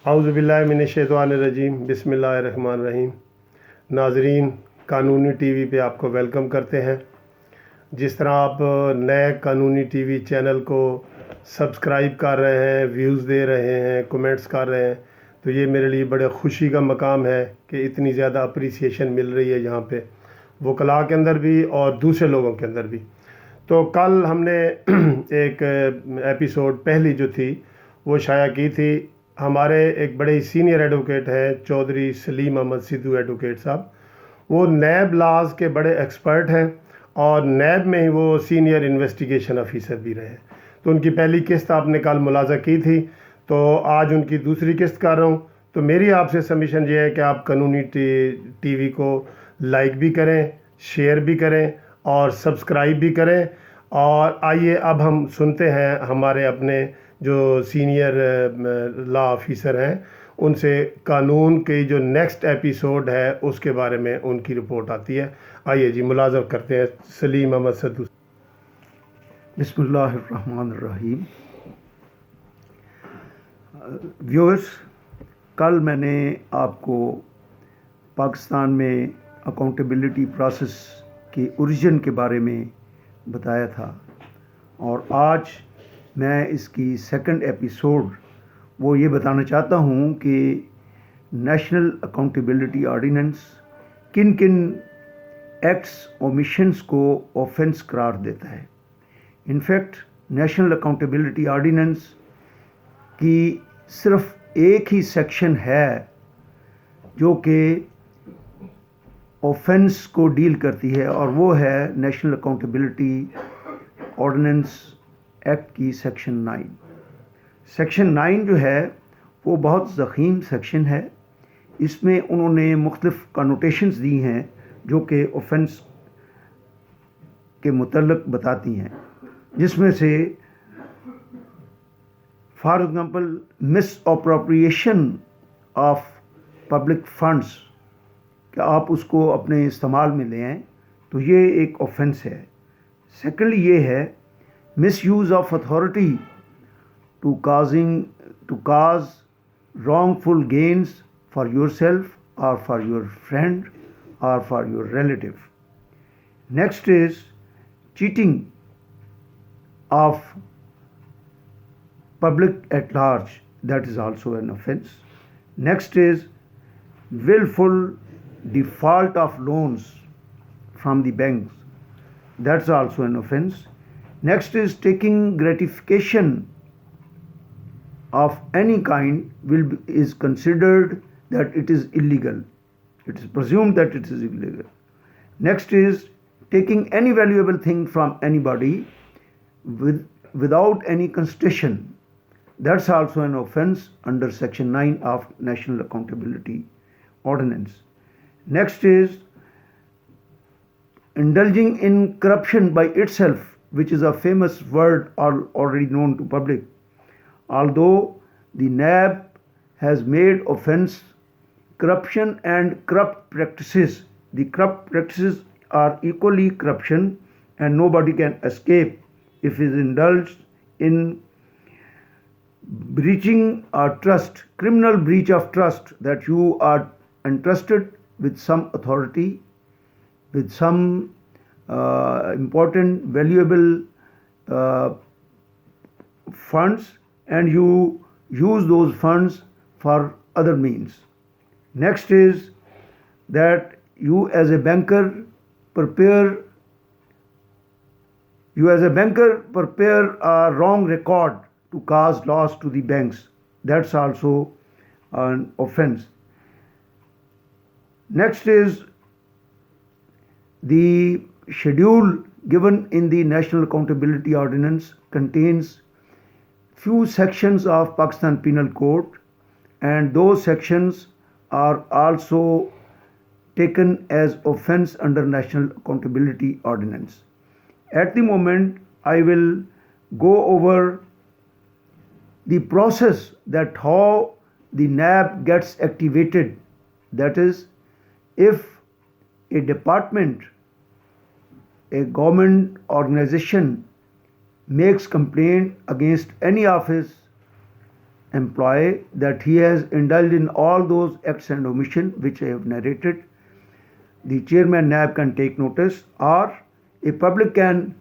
औज़ुबिल्लाहिमिनश्शैतानिर्रजीम बिस्मिल्लाहिर्रहमानिर्रहीम। नाज़रीन, कानूनी टीवी पे आपको वेलकम करते हैं। जिस तरह आप नए कानूनी टीवी चैनल को सब्सक्राइब कर रहे हैं, व्यूज़ दे रहे हैं, कमेंट्स कर रहे हैं, तो ये मेरे लिए बड़े खुशी का मकाम है कि इतनी ज़्यादा अप्रिसिएशन मिल रही है यहाँ पे वकला के अंदर भी और दूसरे लोगों के अंदर भी। तो कल हमने एक एपिसोड पहली जो थी वो शाया की थी। हमारे एक बड़े ही सीनियर एडवोकेट हैं चौधरी सलीम अहमद सिद्धू एडवोकेट साहब। वो नैब लाज के बड़े एक्सपर्ट हैं और नैब में ही वो सीनियर इन्वेस्टिगेशन ऑफिसर भी रहे। तो उनकी पहली किस्त आपने कल मुलाजा की थी, तो आज उनकी दूसरी किस्त कर रहा हूँ। तो मेरी आपसे सबमिशन ये है कि आप कानूनी टीवी को लाइक भी करें, शेयर भी करें और सब्सक्राइब भी करें। और आइए अब हम सुनते हैं हमारे अपने जो सीनियर लॉ ऑफिसर हैं उनसे कानून के जो नेक्स्ट एपिसोड है उसके बारे में उनकी रिपोर्ट आती है। आइए जी, मुलाज़म करते हैं सलीम अहमद सिद्धू। बिस्मिल्लाहिर्रहमानिर्रहीम। व्यूअर्स, कल मैंने आपको पाकिस्तान में अकाउंटेबिलिटी प्रोसेस के ओरिजिन के बारे में बताया था और आज मैं इसकी सेकंड एपिसोड वो ये बताना चाहता हूँ कि नेशनल अकाउंटेबिलिटी ऑर्डिनेंस किन किन एक्ट्स ओमिशंस को ऑफेंस करार देता है। इनफैक्ट नेशनल अकाउंटेबिलिटी ऑर्डिनेंस की सिर्फ एक ही सेक्शन है जो कि ऑफेंस को डील करती है और वो है नेशनल अकाउंटेबिलिटी ऑर्डिनेंस एक्ट की सेक्शन 9। सेक्शन 9 जो है वो बहुत ज़ख़ीम सेक्शन है। इसमें उन्होंने मुख्तलिफ़ कनोटेशंस दी हैं जो कि ऑफेंस के मुतल्लिक़ बताती हैं, जिसमें से for example miss appropriation of public funds, कि आप उसको अपने इस्तेमाल में ले आएँ, तो ये एक ऑफेंस है। सेकेंडली ये है misuse of authority to cause wrongful gains for yourself or for your friend or for your relative. Next is cheating of public at large, that is also an offense. Next is willful default of loans from the banks, that's also an offense. Next is taking gratification of any kind is considered that it is illegal. It is presumed that it is illegal. Next is taking any valuable thing from anybody without any constitution. That's also an offense under section 9 of National Accountability Ordinance. Next is indulging in corruption by itself, which is a famous word already known to public. Although the NAB has made offense corruption and corrupt practices, the corrupt practices are equally corruption and nobody can escape if he is indulged in breaching a trust, criminal breach of trust, that you are entrusted with some authority, with some important valuable funds, and you use those funds for other means. Next is that you as a banker prepare a wrong record to cause loss to the banks. That's also an offense. Next is the schedule given in the National Accountability Ordinance contains few sections of Pakistan Penal Code, and those sections are also taken as offense under National Accountability Ordinance. At the moment, I will go over the process that how the NAB gets activated. That is, if a department, a government organization makes complaint against any of his employee that he has indulged in all those acts and omission which I have narrated, the chairman NAB can take notice, or a public can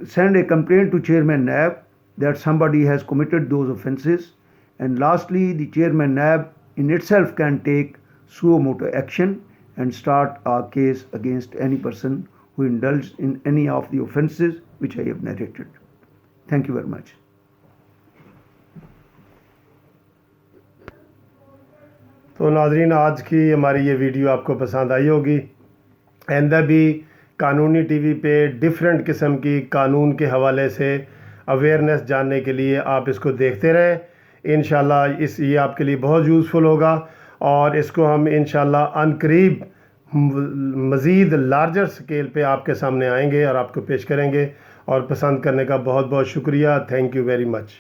send a complaint to chairman NAB that somebody has committed those offences. And lastly, the chairman NAB in itself can take suo motu action and start a case against any person who indulged in any of the offences which I have narrated. Thank you very much. तो नाजरीन, आज की हमारी ये video आपको पसंद आई होगी। आइंदा भी कानूनी टीवी पे डिफरेंट किस्म की कानून के हवाले से अवेयरनेस जानने के लिए आप इसको देखते रहें। इंशाल्लाह ये आपके लिए बहुत यूज़फुल होगा और इसको हम इंशाल्लाह अनकरीब मज़ीद लार्जर स्केल पे आपके सामने आएंगे और आपको पेश करेंगे। और पसंद करने का बहुत बहुत शुक्रिया। Thank you very much.